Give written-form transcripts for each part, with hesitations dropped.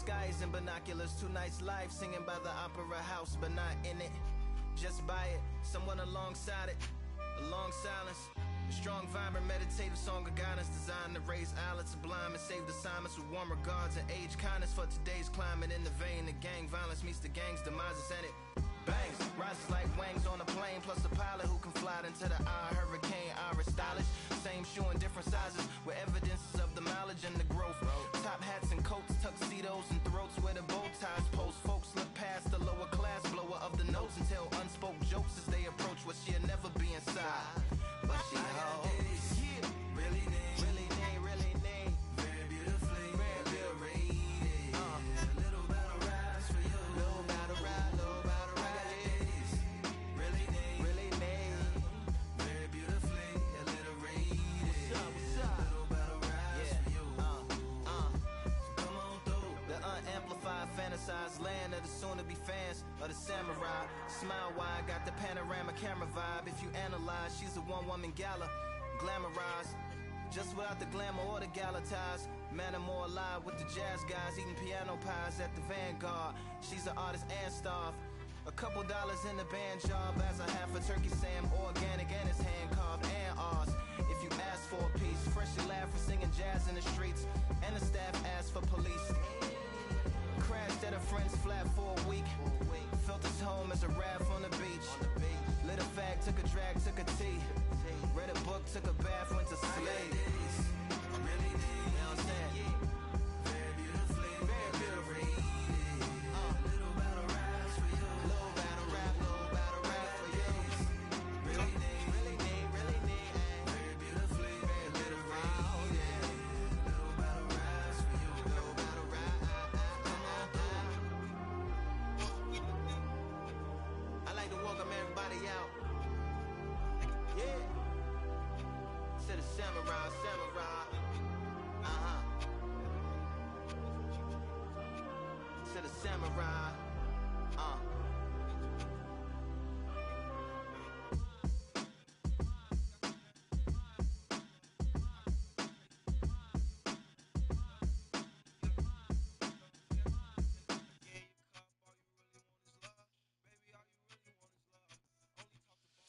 skies and binoculars, 2 nights live, singing by the opera house, but not in it. Just by it, someone alongside it, a long silence. A strong, vibrant, meditative song of guidance designed to raise eyelids sublime and save the assignments with warm regards and age kindness for today's climate. In the vein of gang violence meets the gang's demises, and it bangs, rises like wings on a plane, plus a pilot who can fly into the eye. Hurricane, Irish stylish, same shoe in different sizes with evidences of the mileage and the growth. Top hats and coats, tuxedos and throats where the bow ties post. Folks look past the lower class blower of the notes and tell unspoken jokes as they approach what she'll never be inside. But she holds, really need, really need, really need, very beautifully, very beautifully. A little battle rise for you, little battle ride, little battle ride. Really need, really need, very beautifully, a little rated. What's up? Little battle rise for you. So come on through. The unamplified, fantasized land of the soon-to-be fans of the samurai. Smile wide, got the panorama camera vibe. If you analyze, she's a one-woman gala, glamorized, just without the glamour or the gala ties. Man, I'm more alive with the jazz guys, eating piano pies at the Vanguard. She's an artist and staff. A couple dollars in the band job as a half a turkey Sam, organic and it's hand carved and ours. If you ask for a piece, freshly laughing, singing jazz in the streets, and the staff asked for police. Crashed at a friend's flat for a week. Felt his home as a raft on the beach. Lit a fag, took a drag, took a tea. Read a book, took a bath, went to sleep. You know what I'm saying? Very beautifully, very beautifully. Little battle raps for you. Little battle rap for you. Really need, really need, really need. Very beautifully, very beautifully. Little battle raps for you. Little battle rap. I like to welcome everybody out. Yeah. To the samurai, samurai. To the samurai.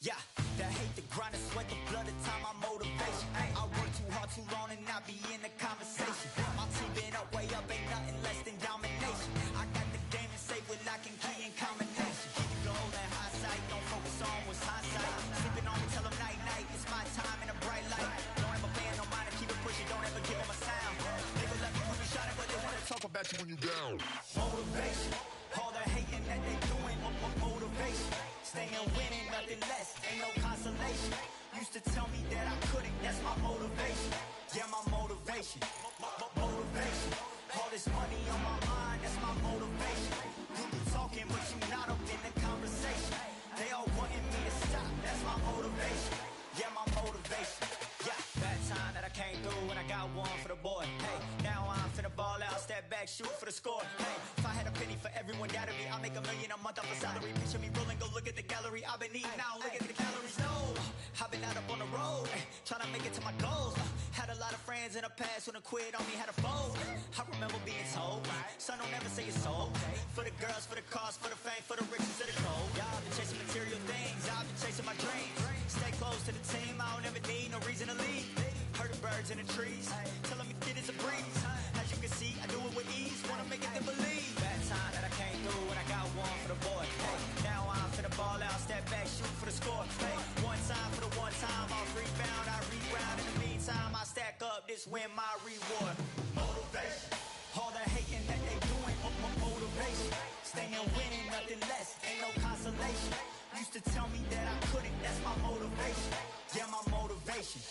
Yeah, the hate, the grind, the sweat, the blood, the time, my motivation. I work too hard, too long, and not be in the conversation. My team been up, way up, ain't nothing less than domination. I got the game and say with lock and key and combination. Keep it gold and high sight, don't focus on what's hindsight. Sleeping on me, tell them night, night, it's my time in a bright light. Don't ever band, no mind, keep it pushing, don't ever give them a sound. They gon' let me put me shining, but they wanna talk about you when you down. Motivation, all the hating that they doing, motivation. Staying winning, nothing less, ain't no consolation. Used to tell me that I couldn't, that's my motivation. Yeah, my motivation, motivation. All this money on my mind, that's my motivation. You be talking, but you not up in the conversation. They all wanting me to stop, that's my motivation. Yeah, my motivation. Yeah, bad time that I came through and I got one for the boy. Hey, now I'm finna ball out, step back, shoot for the score. Hey, if I had a penny for everyone doubted me, I'll make $1 million a month off a salary. Picture me rolling, go look at the gallery. I've been eating now, look at the calories. No, I've been out up on the road, trying to make it to my goals. Had a lot of friends in the past when I quit on me, had a fold. I remember being told, son, don't ever say it's sold. For the girls, for the cars, for the fame, for the riches, for the gold. Y'all been chasing material things, I've been chasing my dreams. Stay close to the team, I don't ever need no reason to leave. Heard the birds in the trees, tell them it is a breeze. As you can see, I do it with ease, wanna make it them believe. Bad time that I came through and I got one for the boy. Hey, now I'm finna ball out, step back, shoot for the score. Hey, one time for the one time, I'll rebound, I reround. In the meantime, I stack up, this win my reward. Motivation, all the hating that they doing, motivation. Staying winning, nothing less, ain't no consolation. Used to tell me that I couldn't, that's my motivation. Yeah, my motivation,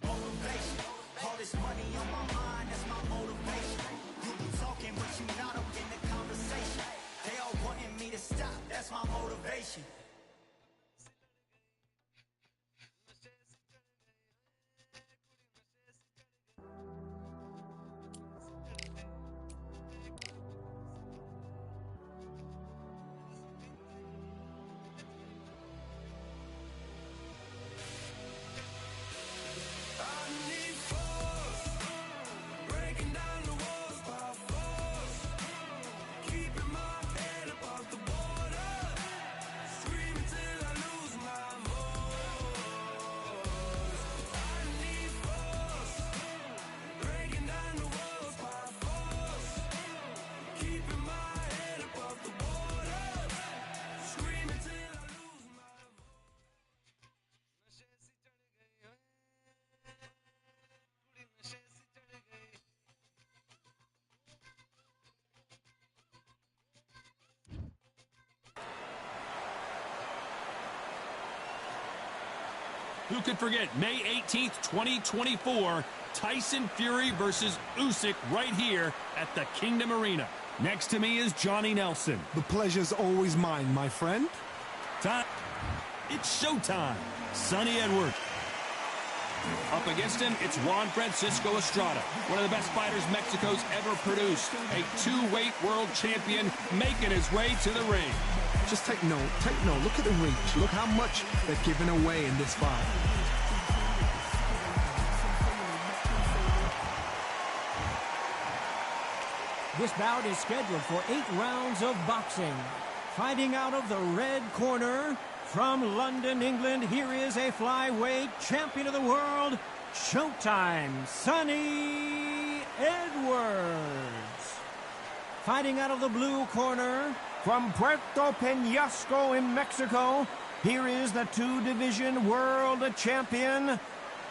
motivation. All this money on my mind, that's my motivation. You be talking, but you not up in the conversation. They all wanting me to stop, that's my motivation. I need force, breaking down the walls by force. Who could forget May 18th, 2024, Tyson Fury versus Usyk right here at the Kingdom Arena. Next to me is Johnny Nelson. The pleasure's always mine, my friend. Time. It's showtime. Sonny Edwards. Up against him, it's Juan Francisco Estrada, one of the best fighters Mexico's ever produced. A two-weight world champion making his way to the ring. Just take note. Look at the reach. Look how much they're giving away in this fight. This bout is scheduled for 8 rounds of boxing. Fighting out of the red corner, from London, England, here is a flyweight champion of the world, Showtime, Sonny Edwards. Fighting out of the blue corner, from Puerto Peñasco in Mexico, here is the 2-division world champion,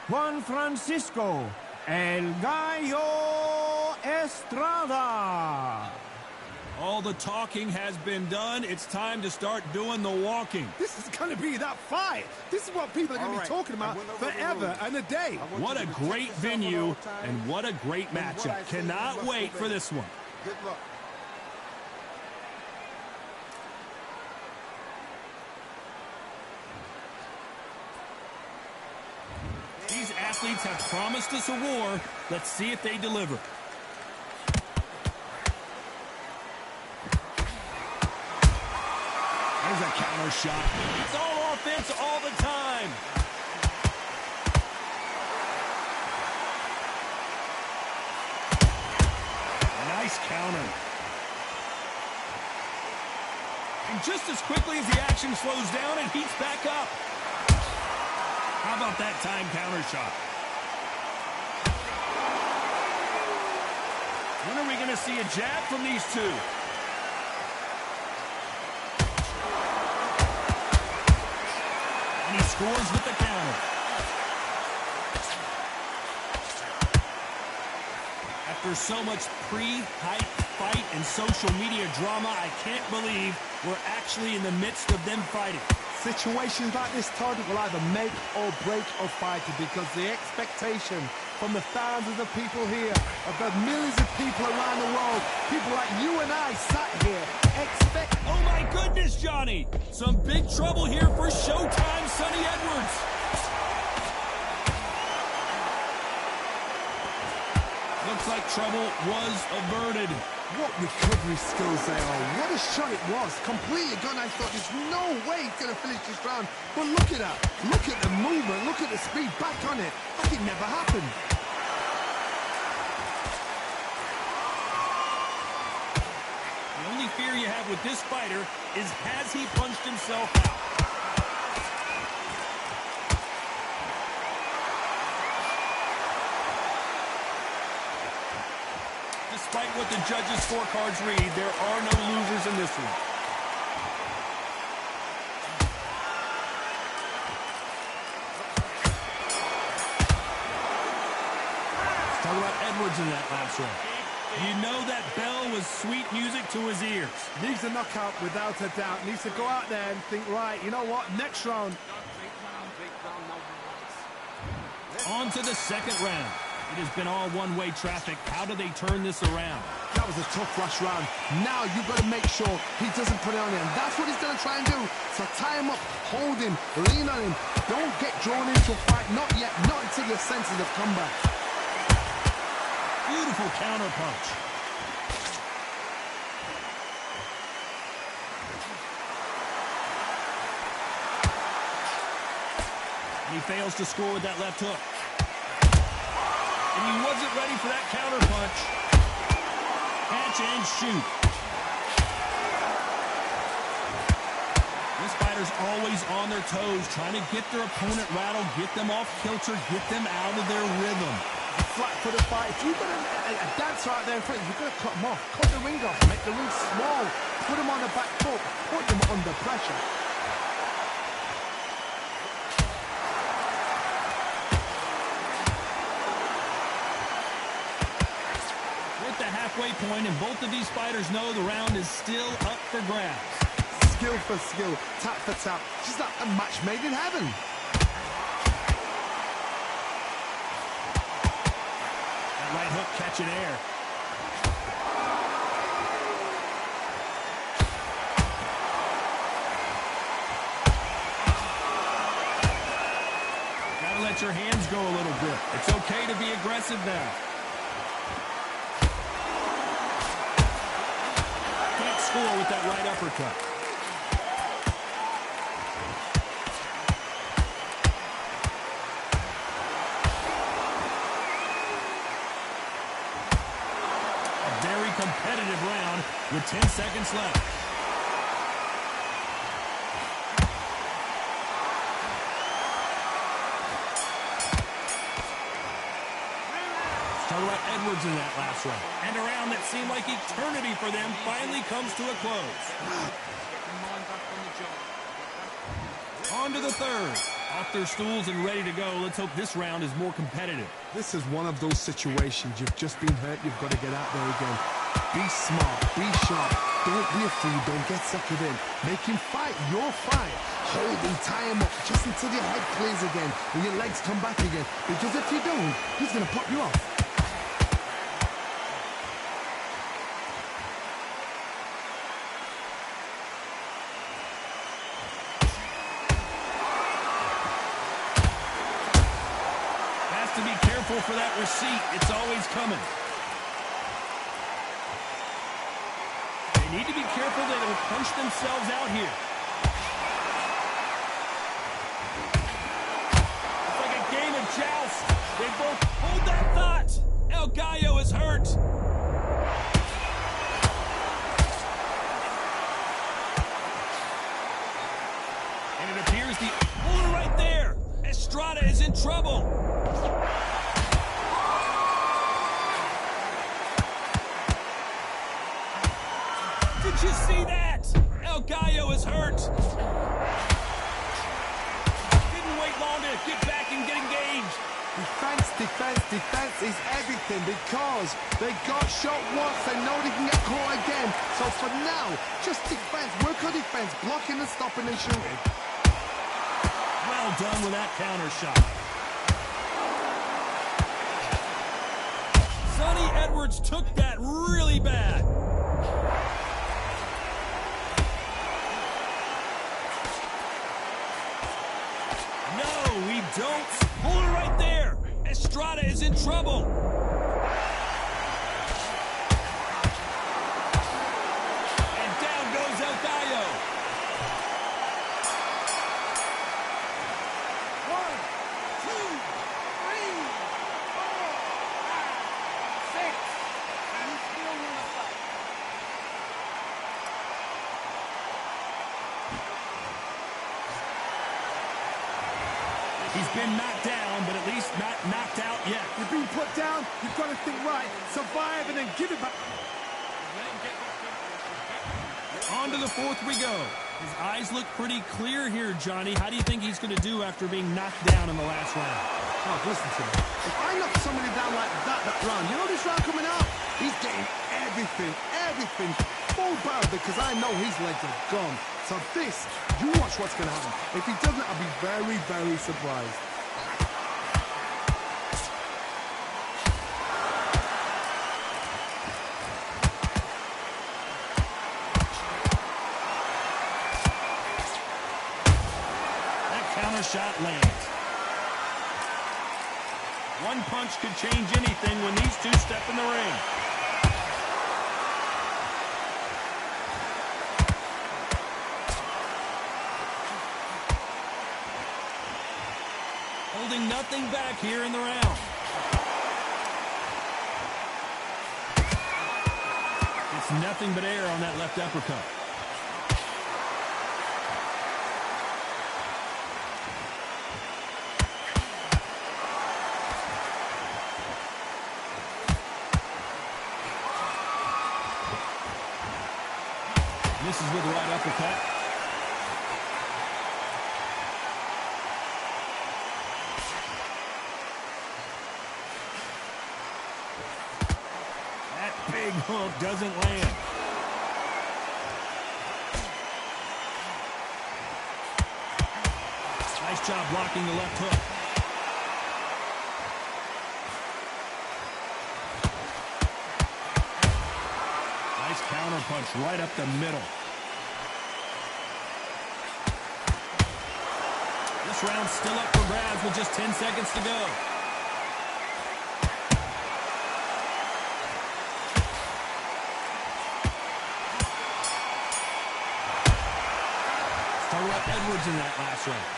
Juan Francisco El Gallo Estrada. All the talking has been done. It's time to start doing the walking. This is going to be that fight. This is what people are going to be talking about forever and a day. What a great venue and what a great matchup. Cannot wait for this one. Good luck. These athletes have promised us a war. Let's see if they deliver. There's a counter shot. It's all offense all the time. Nice counter. And just as quickly as the action slows down, it heats back up. How about that time counter shot? When are we going to see a jab from these two? And he scores with the counter. After so much pre-hype fight and social media drama, I can't believe we're actually in the midst of them fighting. Situations like this, Todd, will either make or break a fighter, because the expectation from the thousands of people here, of the millions of people around the world, people like you and I sat here, expect... Oh my goodness, Johnny! Some big trouble here for Showtime, Sonny Edwards. Looks like trouble was averted. What recovery skills they are. What a shot it was. Completely gone. I thought there's no way he's going to finish this round. But look at that. Look at the movement. Look at the speed. Back on it. Like it never happened. The only fear you have with this fighter is, has he punched himself out? Despite what the judges' scorecards read, there are no losers in this one. Let's talk about Edwards in that last round. You know that bell was sweet music to his ears. Needs a knockout without a doubt. Needs to go out there and think, right, you know what, next round. On to the second round. It has been all one-way traffic. How do they turn this around? That was a tough last round. Now you've got to make sure he doesn't put it on him. That's what he's going to try and do. So tie him up, hold him, lean on him. Don't get drawn into a fight. Not yet. Not until your senses have come back. Beautiful counter punch. And he fails to score with that left hook. And he wasn't ready for that counter punch. Catch and shoot. This fighter's always on their toes, trying to get their opponent rattled, get them off kilter, get them out of their rhythm. Flat for the fight. If you've got a dancer out there in front, you've got to cut him off. Cut the ring off. Make the ring small. Put him on the back foot. Put him under pressure. The halfway point, and both of these fighters know the round is still up for grabs. Skill for skill, tap for tap, just like a match made in heaven. That right hook catching air. Gotta let your hands go a little bit. It's okay to be aggressive now. Can't score with that right uppercut. Competitive round with 10 seconds left. Started out Edwards in that last round. And a round that seemed like eternity for them finally comes to a close. On to the third. Off their stools and ready to go. Let's hope this round is more competitive. This is one of those situations. You've just been hurt. You've got to get out there again. Be smart. Be sharp. Don't be a fool. Don't get suckered in. Make him fight your fight. Hold him, tie him up just until your head clears again and your legs come back again. Because if you don't, he's going to pop you off. To be careful for that receipt. It's always coming. They need to be careful they don't punch themselves out here. It's like a game of joust. They both hold that thought. El Gallo is hurt. And it appears the hold it right there. Estrada is in trouble. Did you see that? El Gallo is hurt. Didn't wait long to get back and get engaged. Defense, defense, defense is everything because they got shot once. They know they can get caught again. So for now, just defense. Work on defense, blocking and stopping and shooting. Well done with that counter shot. Sonny Edwards took that really bad. No, we don't. Hold it right there. Estrada is in trouble. And down goes El Gallo. 1, 2, 3, 4, 5, 6. And he's still in the fight. He's been knocked down, but at least not knocked out yet. You've been put down, you've got to think right, survive, and then give it back. On to the fourth we go. His eyes look pretty clear here, Johnny. How do you think he's going to do after being knocked down in the last round? Oh, listen to me. If I knock somebody down like that round, you know this round coming out? He's getting everything full barrel because I know his legs are gone. So this, you watch what's going to happen. If he doesn't, I'll be very, very surprised. That counter shot lands. One punch could change anything when these two step in the ring. Holding nothing back here in the round. It's nothing but air on that left uppercut. Misses with the right uppercut. That big hook doesn't land. Nice job blocking the left hook. Counter punch right up the middle. This round's still up for grabs with just 10 seconds to go. Started up Edwards in that last round.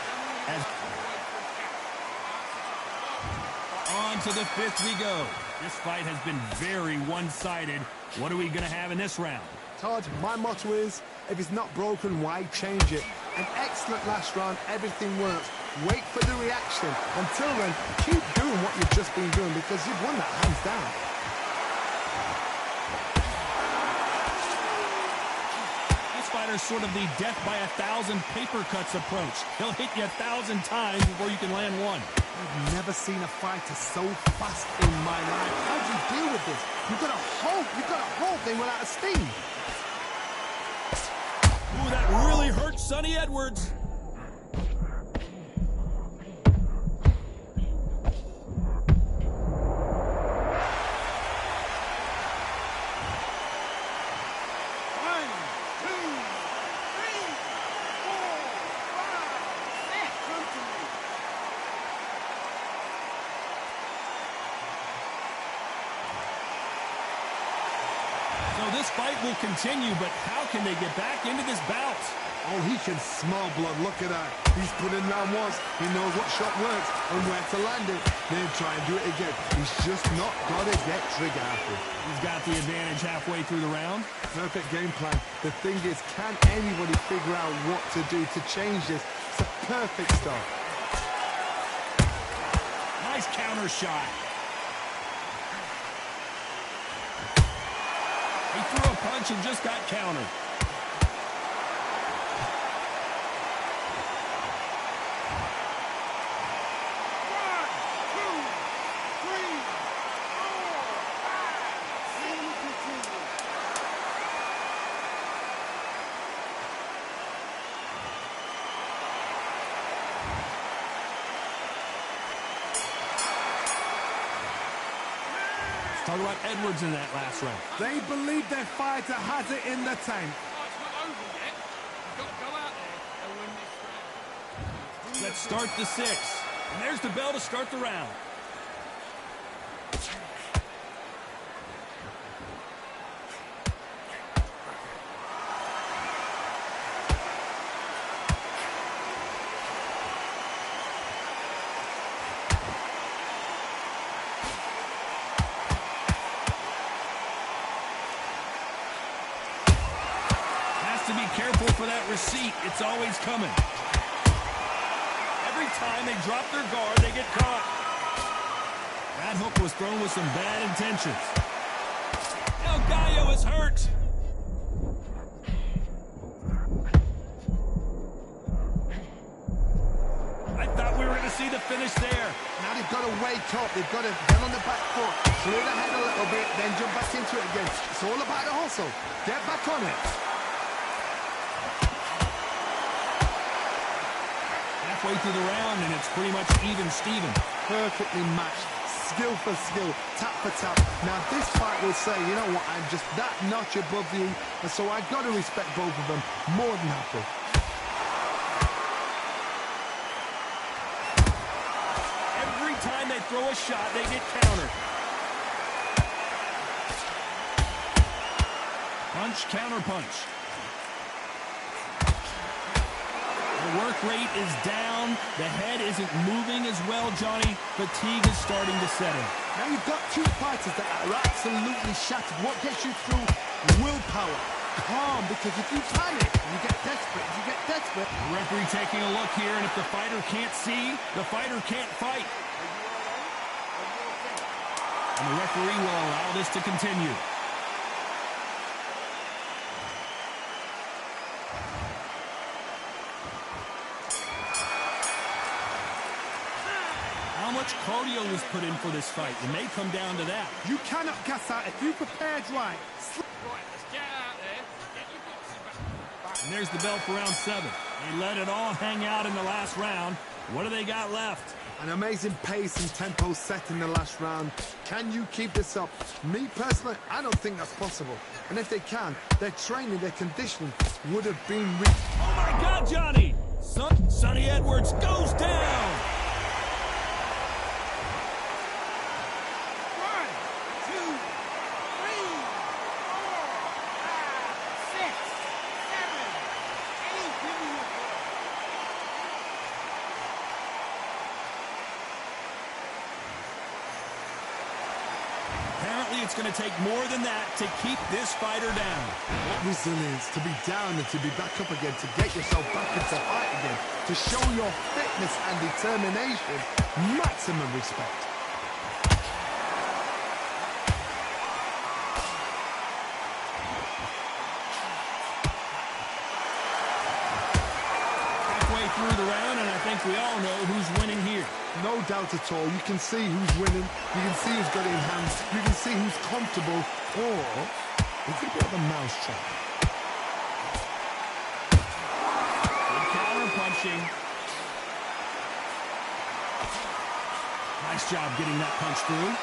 On to the fifth we go. This fight has been very one-sided. What are we going to have in this round? Todd, my motto is, if it's not broken, why change it? An excellent last round, everything works. Wait for the reaction. Until then, keep doing what you've just been doing because you've won that hands down. This fighter's sort of the death by 1,000 paper cuts approach. He'll hit you 1,000 times before you can land one. I've never seen a fighter so fast in my life. How do you deal with this? You've got to hope they run out of steam. Ooh, that really hurt Sonny Edwards. So this fight will continue, but how can they get back into this bout? Oh, he can smell blood. Look at that. He's put in round once. He knows what shot works and where to land it. Then try and do it again. He's just not got to get trigger happy. He's got the advantage halfway through the round. Perfect game plan. The thing is, can anybody figure out what to do to change this? It's a perfect start. Nice counter shot. He threw a punch and just got countered. Talk about Edwards in that last round. They believe their fighter has it in the tank. Let's start the sixth. And there's the bell to start the round. To be careful for that receipt. It's always coming. Every time they drop their guard, they get caught. That hook was thrown with some bad intentions. El Gallo is hurt. I thought we were going to see the finish there. Now they've got to wake up. They've got to get on the back foot, clear the head a little bit, then jump back into it again. It's all about the hustle. Get back on it. Halfway through the round, and it's pretty much even Steven. Perfectly matched, skill for skill, tap for tap. Now this fight will say, you know what, I'm just that notch above you, and so I've got to respect both of them more than happy. Every time they throw a shot, they get countered. Punch, counter punch. The work rate is down. The head isn't moving as well, Johnny. Fatigue is starting to set in. Now you've got two fighters that are absolutely shattered. What gets you through? Willpower. Calm, because if you panic, you get desperate. The referee taking a look here, and if the fighter can't see, the fighter can't fight. And the referee will allow this to continue. How much cardio was put in for this fight? It may come down to that. You cannot gas out if you prepared right. And there's the bell for round 7. They let it all hang out in the last round. What do they got left? An amazing pace and tempo set in the last round. Can you keep this up? Me personally, I don't think that's possible. And if they can, their training, their conditioning would have been reached. Oh my God, Johnny! Sonny Edwards goes down! It's going to take more than that to keep this fighter down. What resilience to be down and to be back up again, to get yourself back into fight again, to show your fitness and determination. Maximum respect. Halfway through the round, and I think we all know who's winning here. No doubt at all. You can see who's winning. You can see who's got it in hand. You can see who's comfortable. Or it's a bit of a mousetrap. Good counter punching. Nice job getting that punch through.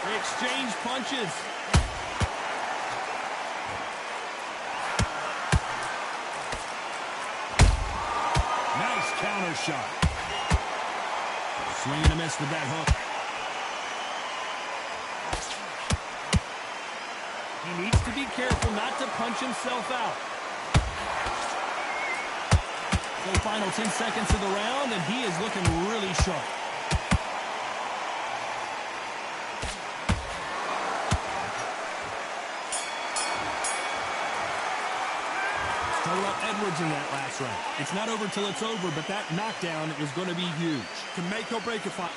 They exchange punches. Counter shot. Swing and a miss with that hook. He needs to be careful not to punch himself out. So final 10 seconds of the round, and he is looking really sharp. Edwards in that last round. It's not over till it's over, but that knockdown is going to be huge. Can make or break a fight.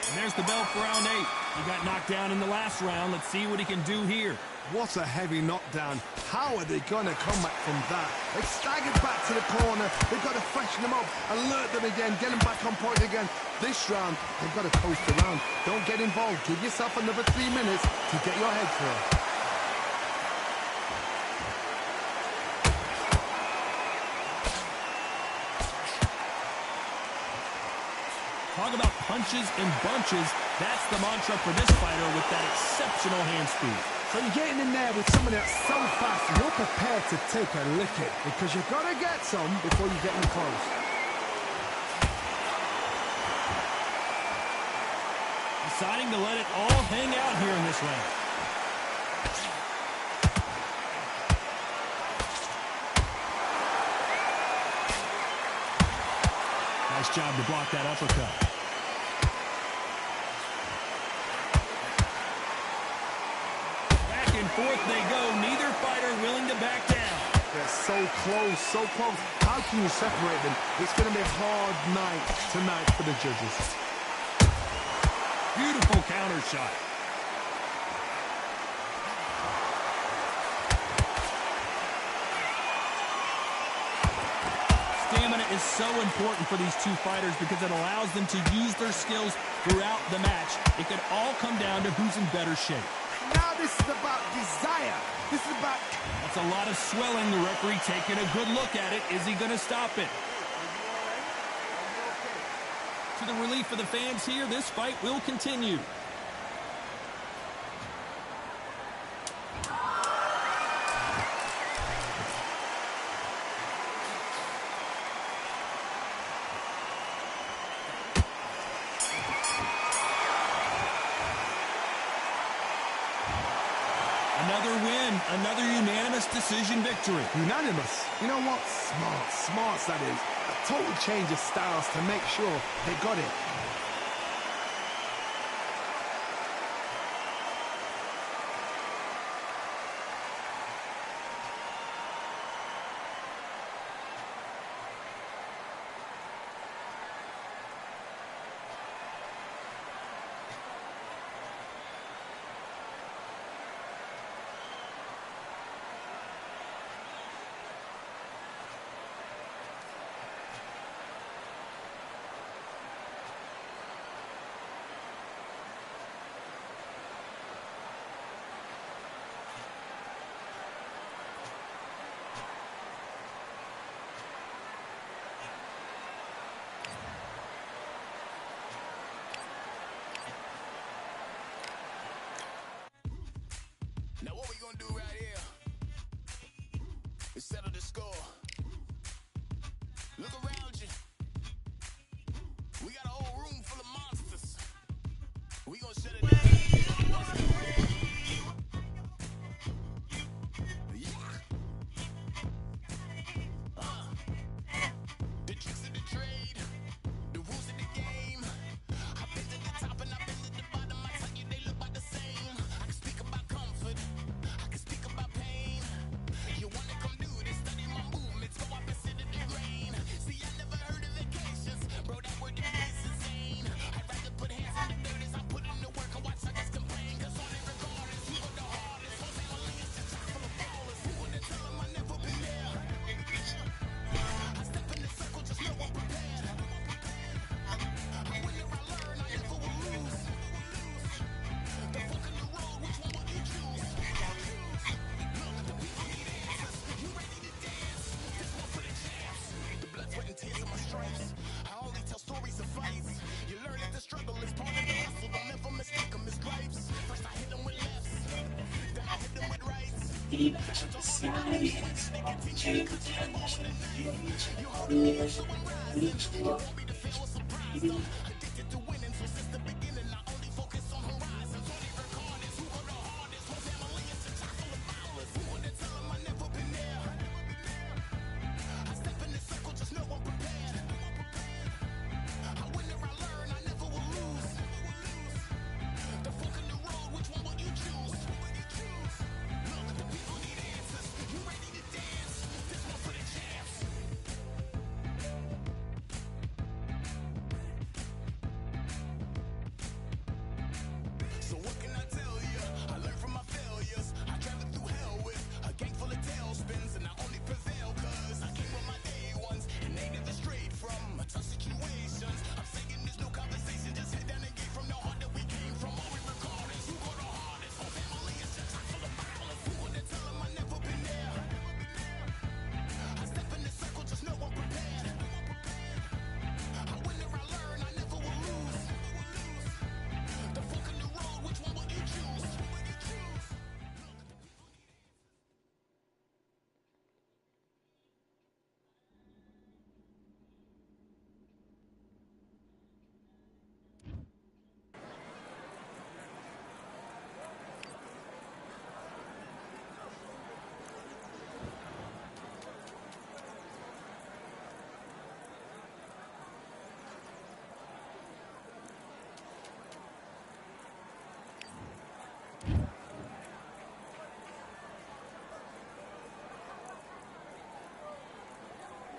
And there's the bell for round 8. He got knocked down in the last round. Let's see what he can do here. What a heavy knockdown. How are they going to come back from that? They staggered back to the corner. They've got to freshen them up, alert them again, get them back on point again. This round, they've got to coast around. Don't get involved. Give yourself another 3 minutes to get your head clear. Talk about punches and bunches. That's the mantra for this fighter with that exceptional hand speed. So you're getting in there with someone that's so fast, you're prepared to take a licking because you've got to get some before you get in close. Deciding to let it all hang out here in this round. Nice job to block that uppercut. Back and forth they go. Neither fighter willing to back down. They're so close, so close. How can you separate them? It's going to be a hard night tonight for the judges. Beautiful counter shot. Stamina is so important for these two fighters because it allows them to use their skills throughout the match. It could all come down to who's in better shape. Now this is about desire. This is about... That's a lot of swelling. The referee taking a good look at it. Is he going to stop it? To the relief of the fans here, this fight will continue. Another win, another unanimous decision victory. Unanimous? You know what? Smart, that is. A total change of styles to make sure they got it. The science of change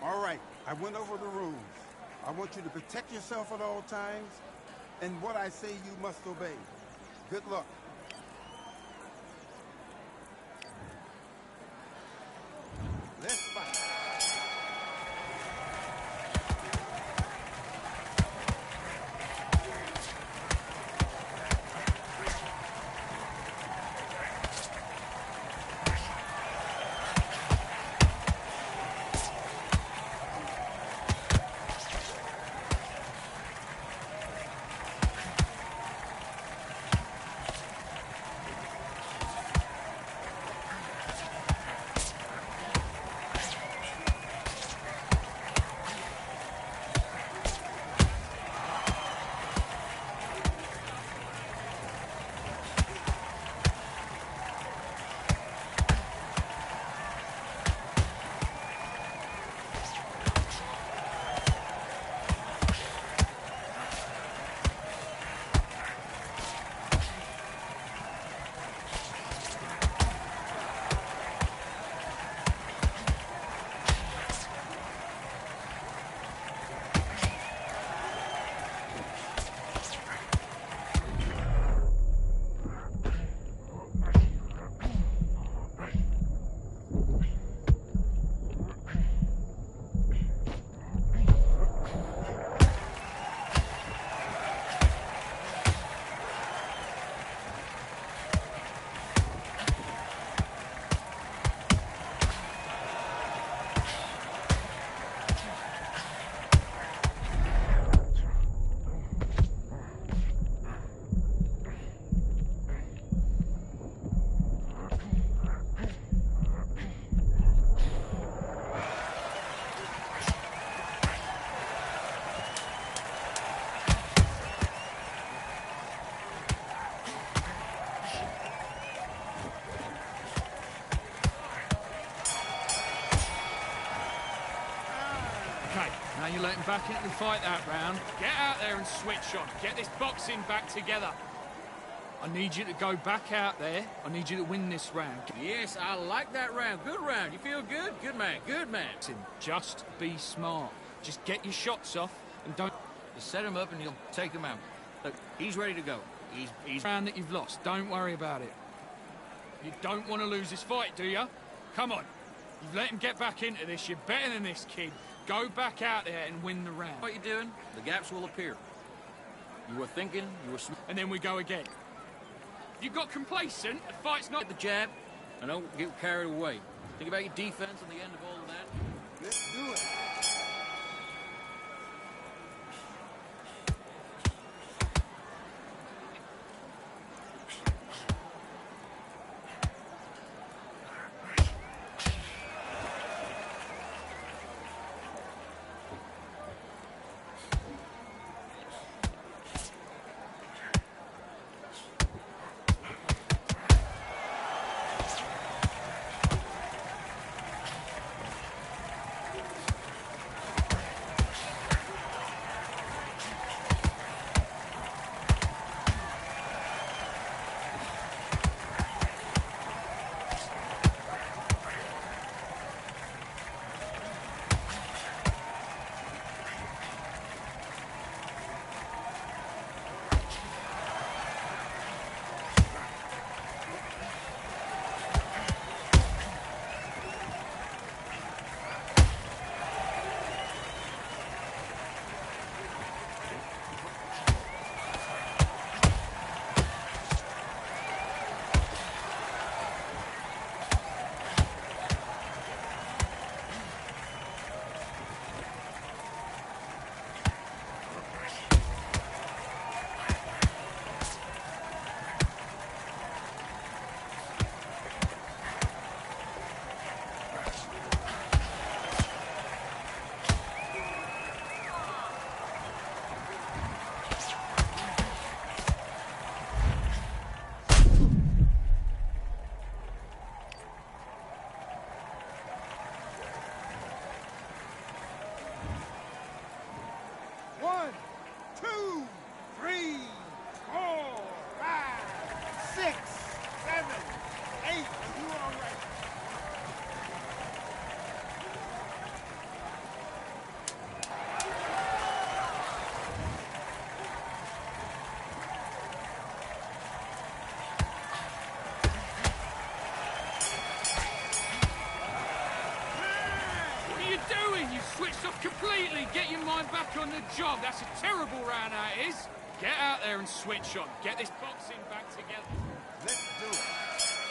All right, I went over the rules. I want you to protect yourself at all times, and what I say you must obey. Good luck. Let's fight. back into the fight that round. Get out there and switch on. Get this boxing back together. I need you to go back out there. I need you to win this round. Yes, I like that round. Good round. You feel good? Good man. Good man. Just be smart. Just get your shots off and don't... Just set him up and you'll take him out. Look, he's ready to go. He's round that you've lost. Don't worry about it. You don't want to lose this fight, do you? Come on. You've let him get back into this. You're better than this kid. Go back out there and win the round. What you doing? The gaps will appear. You were thinking, you were... And then we go again. You got complacent. The fight's not... Get the jab, and don't get carried away. Think about your defense and the end of all of that. Let's do it. Completely get your mind back on the job. That's a terrible round, that is. Get out there and switch on. Get this boxing back together. Let's do it.